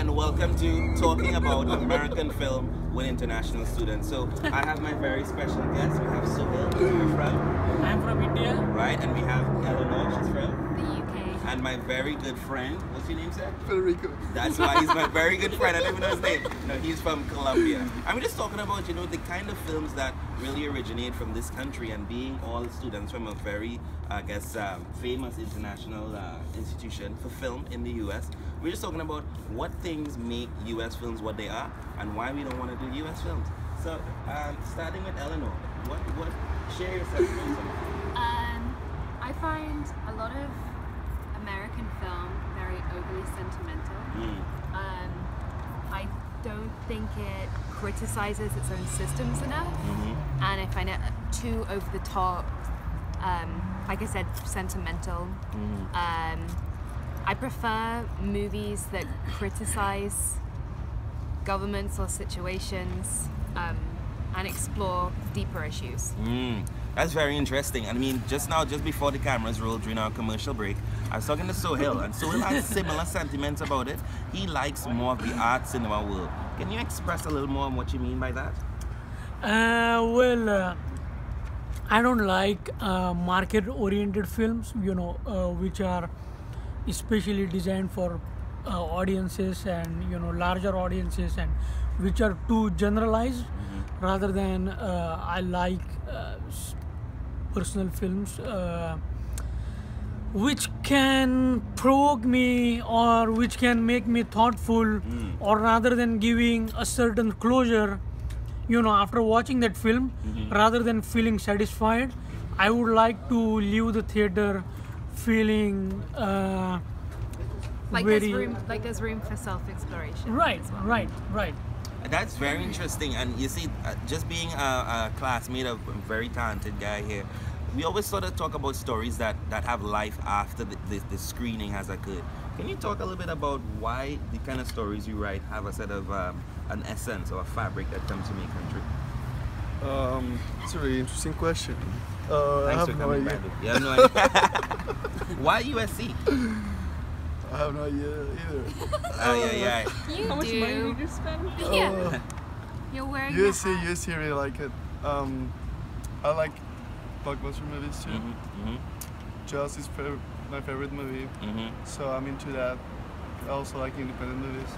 and welcome to Talking About American Film with International Students. So I have my very special guest. We have Sohail. Where are you from? I'm from India. Right, and we have Eleanor. She's from? The UK. And my very good friend, what's your name, sir? Federico. That's why he's my very good friend. I don't even know his name. No, he's from Colombia. I'm just talking about, you know, the kind of films that really originate from this country, and being all students from a very, I guess, famous international institution for film in the US. We're just talking about what things make US films what they are and why we don't want to do US films. So, starting with Eleanor, what share yourself. I find a lot of American film very overly sentimental. I don't think it criticizes its own systems enough, and I find it too over the top. Like I said, sentimental. I prefer movies that criticize governments or situations and explore deeper issues. That's very interesting. I mean, just now, just before the cameras rolled during our commercial break, I was talking to Sohail, and Sohail has similar sentiments about it. He likes more of the art cinema world. Can you express a little more on what you mean by that? I don't like market-oriented films, you know, which are especially designed for audiences and, you know, larger audiences, and which are too generalized. Rather than I like personal films which can provoke me or which can make me thoughtful, or rather than giving a certain closure, you know, after watching that film, rather than feeling satisfied, I would like to leave the theater feeling like very there's room for self-exploration. Right, as well. right. That's very interesting. And you see, just being a classmate of a very talented guy here, we always sort of talk about stories that have life after the screening has occurred. Can you talk a little bit about why the kind of stories you write have a sort of an essence or a fabric that comes from your country? It's a really interesting question. Thanks I for have no coming idea. back. You have no idea. Why USC? I have no idea either. Yeah. You How much do. money did you spend? Yeah. You're wearing your hat. USC, I really like it. I like blockbuster movies too. Jaws is my favorite movie, so I'm into that. I also like independent movies.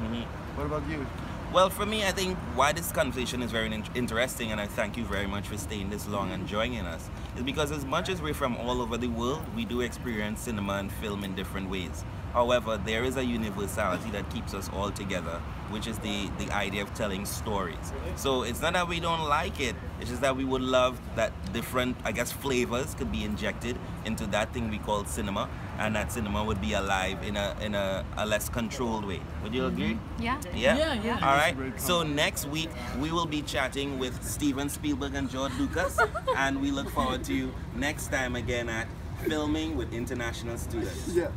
What about you? Well, for me, I think why this conversation is very interesting, and I thank you very much for staying this long and joining us, is because as much as we're from all over the world, we do experience cinema and film in different ways. However, there is a universality that keeps us all together, which is the idea of telling stories. So it's not that we don't like it, it's just that we would love that different, I guess, flavors could be injected into that thing we call cinema, and that cinema would be alive in a less controlled way. Would you agree? Yeah. Yeah. All right. So next week we will be chatting with Steven Spielberg and George Lucas, and we look forward to you next time again at Filming with International Students. Yeah.